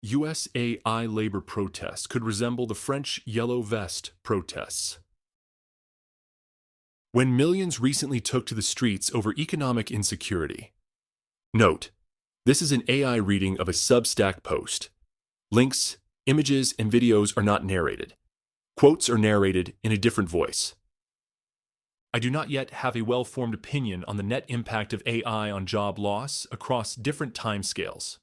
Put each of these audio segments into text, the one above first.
US AI labor protests could resemble the French Yellow Vest protests. When millions recently took to the streets over economic insecurity. Note, this is an AI reading of a Substack post. Links, images, and videos are not narrated. Quotes are narrated in a different voice. I do not yet have a well-formed opinion on the net impact of AI on job loss across different timescales.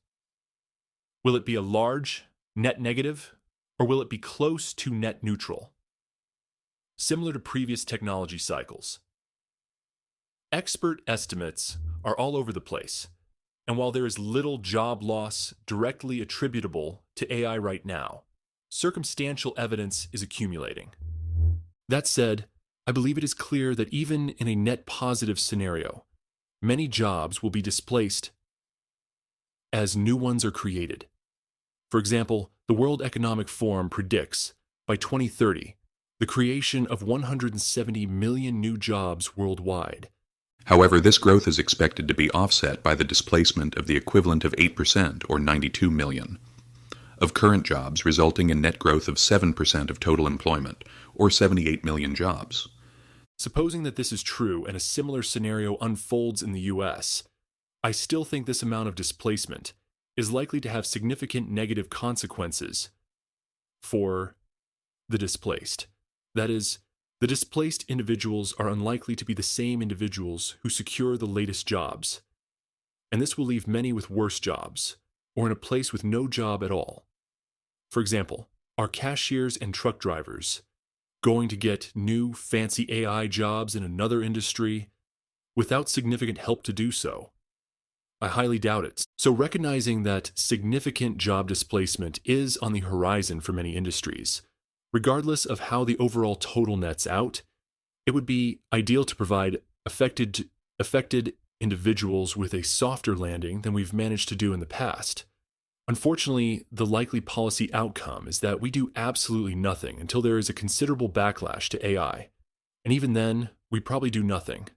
Will it be a large, net negative, or will it be close to net neutral? Similar to previous technology cycles. Expert estimates are all over the place, and while there is little job loss directly attributable to AI right now, circumstantial evidence is accumulating. That said, I believe it is clear that even in a net positive scenario, many jobs will be displaced as new ones are created. For example, the World Economic Forum predicts, by 2030, the creation of 170 million new jobs worldwide. However, this growth is expected to be offset by the displacement of the equivalent of 8%, or 92 million, of current jobs, resulting in net growth of 7% of total employment, or 78 million jobs. Supposing that this is true and a similar scenario unfolds in the US, I still think this amount of displacement is likely to have significant negative consequences for the displaced. That is, the displaced individuals are unlikely to be the same individuals who secure the latest jobs, and this will leave many with worse jobs, or in a place with no job at all. For example, are cashiers and truck drivers going to get new, fancy AI jobs in another industry without significant help to do so? I highly doubt it. So recognizing that significant job displacement is on the horizon for many industries, regardless of how the overall total nets out, it would be ideal to provide affected individuals with a softer landing than we've managed to do in the past. Unfortunately, the likely policy outcome is that we do absolutely nothing until there is a considerable backlash to AI. And even then, we probably do nothing.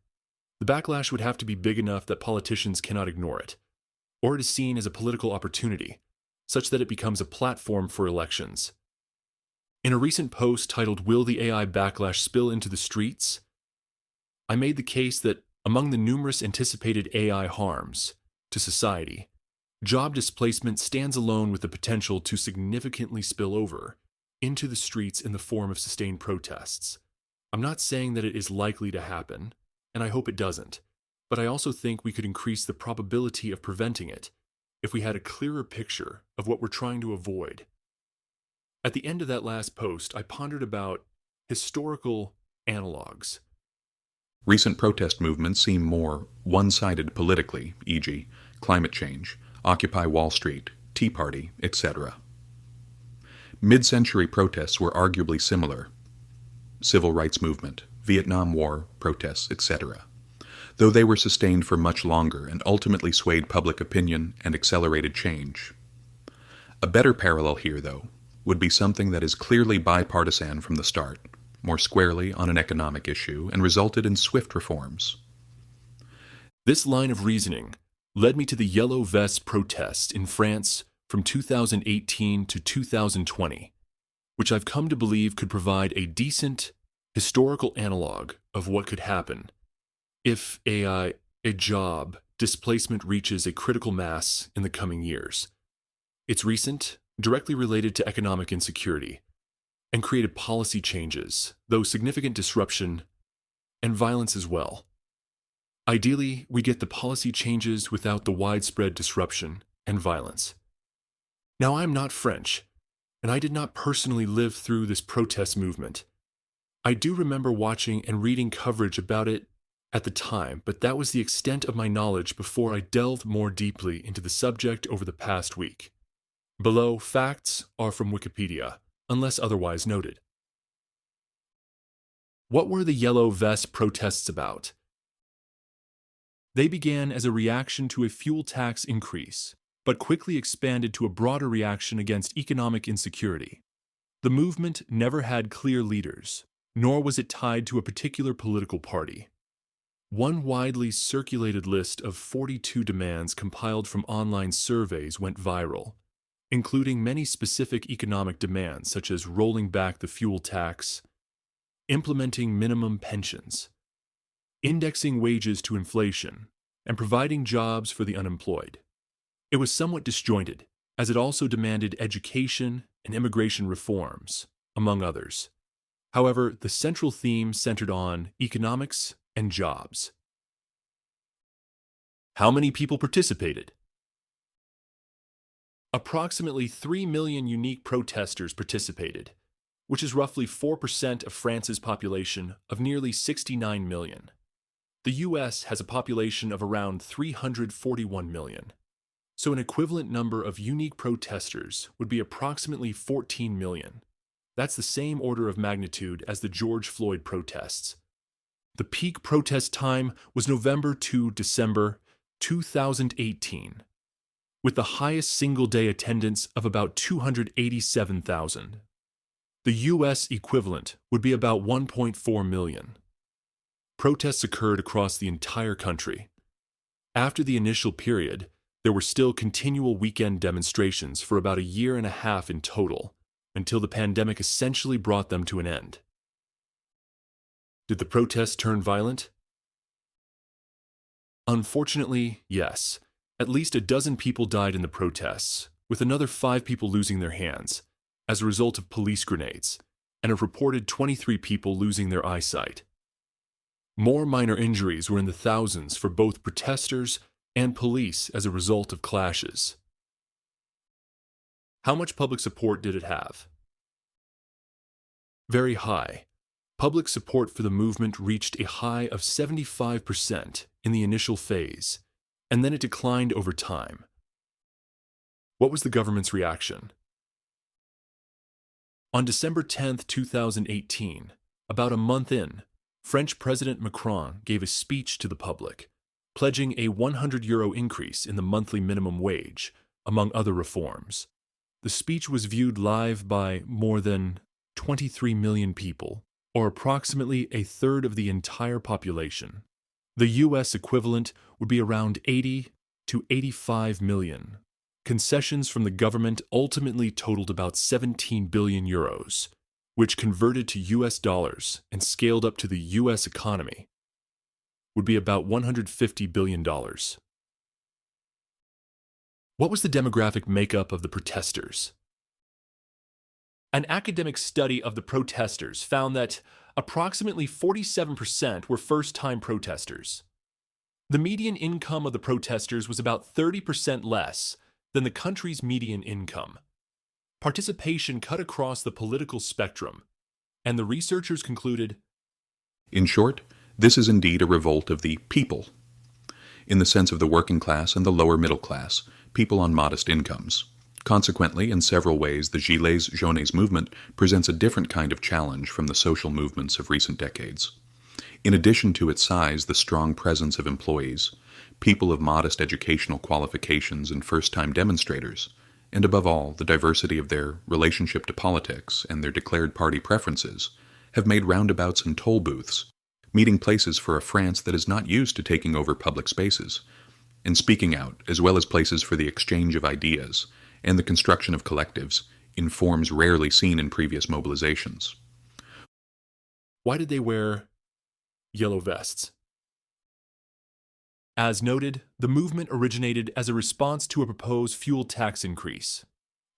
The backlash would have to be big enough that politicians cannot ignore it, or it is seen as a political opportunity, such that it becomes a platform for elections. In a recent post titled "Will the AI Backlash Spill into the Streets?", I made the case that among the numerous anticipated AI harms to society, job displacement stands alone with the potential to significantly spill over into the streets in the form of sustained protests. I'm not saying that it is likely to happen, and I hope it doesn't, but I also think we could increase the probability of preventing it if we had a clearer picture of what we're trying to avoid. At the end of that last post, I pondered about historical analogs. Recent protest movements seem more one-sided politically, e.g., climate change, Occupy Wall Street, Tea Party, etc. Mid-century protests were arguably similar. Civil rights movement, Vietnam War protests, etc., though they were sustained for much longer and ultimately swayed public opinion and accelerated change. A better parallel here, though, would be something that is clearly bipartisan from the start, more squarely on an economic issue, and resulted in swift reforms. This line of reasoning led me to the Yellow Vest protests in France from 2018 to 2020, which I've come to believe could provide a decent historical analog of what could happen if a job displacement reaches a critical mass in the coming years. It's recent, directly related to economic insecurity, and created policy changes, though significant disruption and violence as well. Ideally, we get the policy changes without the widespread disruption and violence. Now, I'm not French, and I did not personally live through this protest movement. I do remember watching and reading coverage about it at the time, but that was the extent of my knowledge before I delved more deeply into the subject over the past week. Below, facts are from Wikipedia, unless otherwise noted. What were the Yellow Vest protests about? They began as a reaction to a fuel tax increase, but quickly expanded to a broader reaction against economic insecurity. The movement never had clear leaders, nor was it tied to a particular political party. One widely circulated list of 42 demands compiled from online surveys went viral, including many specific economic demands such as rolling back the fuel tax, implementing minimum pensions, indexing wages to inflation, and providing jobs for the unemployed. It was somewhat disjointed, as it also demanded education and immigration reforms, among others. However, the central theme centered on economics and jobs. How many people participated? Approximately 3 million unique protesters participated, which is roughly 4% of France's population of nearly 69 million. The US has a population of around 341 million, so an equivalent number of unique protesters would be approximately 14 million. That's the same order of magnitude as the George Floyd protests. The peak protest time was November to December 2018, with the highest single-day attendance of about 287,000. The U.S. equivalent would be about 1.4 million. Protests occurred across the entire country. After the initial period, there were still continual weekend demonstrations for about a year and a half in total, until the pandemic essentially brought them to an end. Did the protests turn violent? Unfortunately, yes. At least a dozen people died in the protests, with another 5 people losing their hands as a result of police grenades, and a reported 23 people losing their eyesight. More minor injuries were in the thousands for both protesters and police as a result of clashes. How much public support did it have? Very high. Public support for the movement reached a high of 75% in the initial phase, and then it declined over time. What was the government's reaction? On December 10, 2018, about a month in, French President Macron gave a speech to the public, pledging a €100 increase in the monthly minimum wage, among other reforms. The speech was viewed live by more than 23 million people, or approximately a third of the entire population. The U.S. equivalent would be around 80 to 85 million. Concessions from the government ultimately totaled about 17 billion euros, which converted to U.S. dollars and scaled up to the U.S. economy, would be about $150 billion. What was the demographic makeup of the protesters? An academic study of the protesters found that approximately 47% were first-time protesters. The median income of the protesters was about 30% less than the country's median income. Participation cut across the political spectrum, and the researchers concluded, in short, this is indeed a revolt of the people, in the sense of the working class and the lower middle class, people on modest incomes. Consequently, in several ways, the Gilets Jaunes movement presents a different kind of challenge from the social movements of recent decades. In addition to its size, the strong presence of employees, people of modest educational qualifications and first-time demonstrators, and above all, the diversity of their relationship to politics and their declared party preferences, have made roundabouts and toll booths, meeting places for a France that is not used to taking over public spaces, and speaking out, as well as places for the exchange of ideas and the construction of collectives, in forms rarely seen in previous mobilizations. Why did they wear yellow vests? As noted, the movement originated as a response to a proposed fuel tax increase.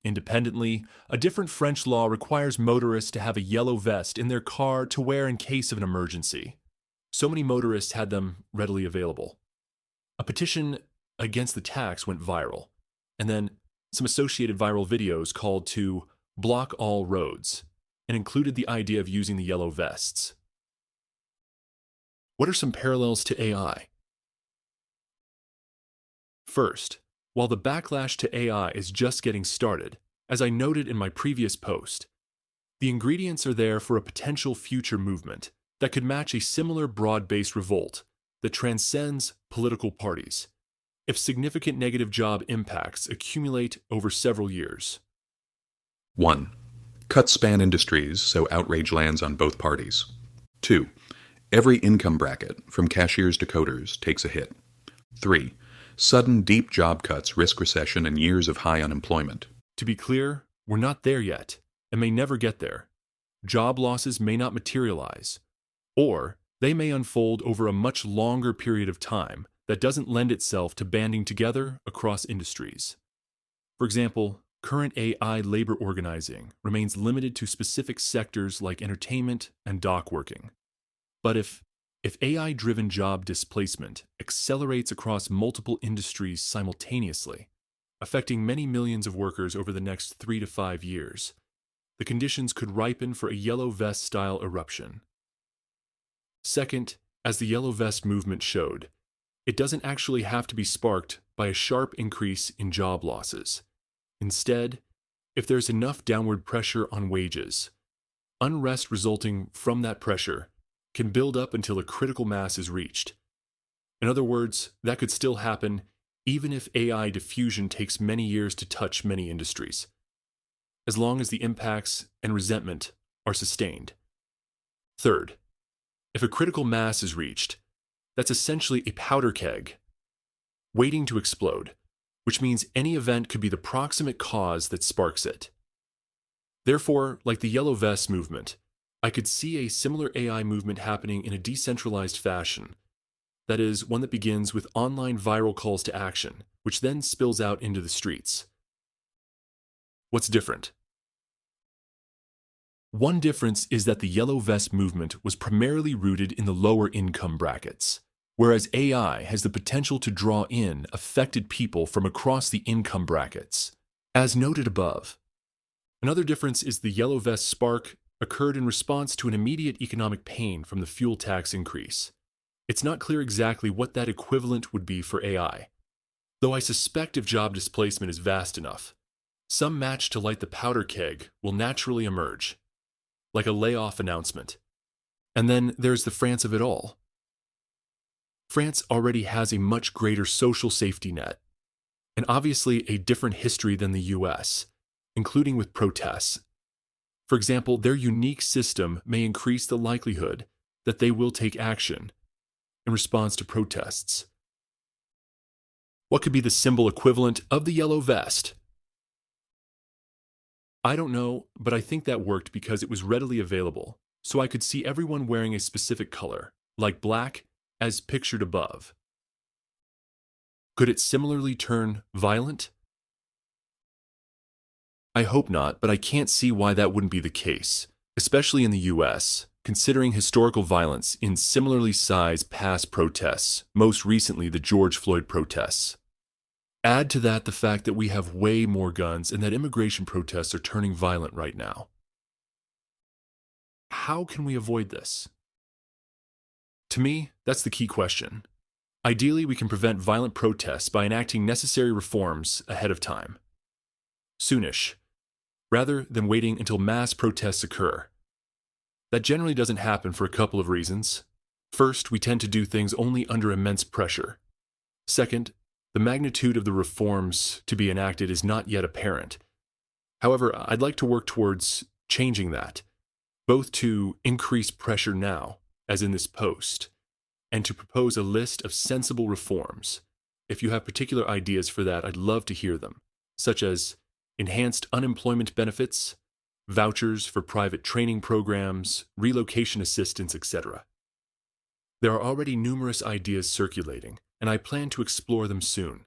Independently, a different French law requires motorists to have a yellow vest in their car to wear in case of an emergency. So many motorists had them readily available. A petition against the tax went viral, and then some associated viral videos called to block all roads and included the idea of using the yellow vests. What are some parallels to AI? First, while the backlash to AI is just getting started, as I noted in my previous post, the ingredients are there for a potential future movement that could match a similar broad-based revolt that transcends political parties, if significant negative job impacts accumulate over several years. 1. Cut span industries so outrage lands on both parties. 2. Every income bracket, from cashiers to coders, takes a hit. 3. Sudden, deep job cuts risk recession and years of high unemployment. To be clear, we're not there yet, and may never get there. Job losses may not materialize, or they may unfold over a much longer period of time that doesn't lend itself to banding together across industries. For example, current AI labor organizing remains limited to specific sectors like entertainment and dock working. But if AI-driven job displacement accelerates across multiple industries simultaneously, affecting many millions of workers over the next 3 to 5 years, the conditions could ripen for a yellow vest-style eruption. Second, as the yellow vest movement showed, it doesn't actually have to be sparked by a sharp increase in job losses. Instead, if there's enough downward pressure on wages, unrest resulting from that pressure can build up until a critical mass is reached. In other words, that could still happen even if AI diffusion takes many years to touch many industries, as long as the impacts and resentment are sustained. Third, if a critical mass is reached, that's essentially a powder keg waiting to explode, which means any event could be the proximate cause that sparks it. Therefore, like the yellow vest movement, I could see a similar AI movement happening in a decentralized fashion. That is, one that begins with online viral calls to action, which then spills out into the streets. What's different? One difference is that the yellow vest movement was primarily rooted in the lower income brackets, whereas AI has the potential to draw in affected people from across the income brackets, as noted above. Another difference is the yellow vest spark occurred in response to an immediate economic pain from the fuel tax increase. It's not clear exactly what that equivalent would be for AI, though I suspect if job displacement is vast enough, some match to light the powder keg will naturally emerge, like a layoff announcement. And then there's the France of it all. France already has a much greater social safety net, and obviously a different history than the US, including with protests. For example, their unique system may increase the likelihood that they will take action in response to protests. What could be the symbol equivalent of the yellow vest? I don't know, but I think that worked because it was readily available, so I could see everyone wearing a specific color, like black, as pictured above. Could it similarly turn violent? I hope not, but I can't see why that wouldn't be the case, especially in the US, considering historical violence in similarly sized past protests, most recently the George Floyd protests. Add to that the fact that we have way more guns and that immigration protests are turning violent right now. How can we avoid this? To me, that's the key question. Ideally, we can prevent violent protests by enacting necessary reforms ahead of time. Soonish, rather than waiting until mass protests occur. That generally doesn't happen for a couple of reasons. First, we tend to do things only under immense pressure. Second, the magnitude of the reforms to be enacted is not yet apparent. However, I'd like to work towards changing that, both to increase pressure now, as in this post, and to propose a list of sensible reforms. If you have particular ideas for that, I'd love to hear them, such as enhanced unemployment benefits, vouchers for private training programs, relocation assistance, etc. There are already numerous ideas circulating, and I plan to explore them soon.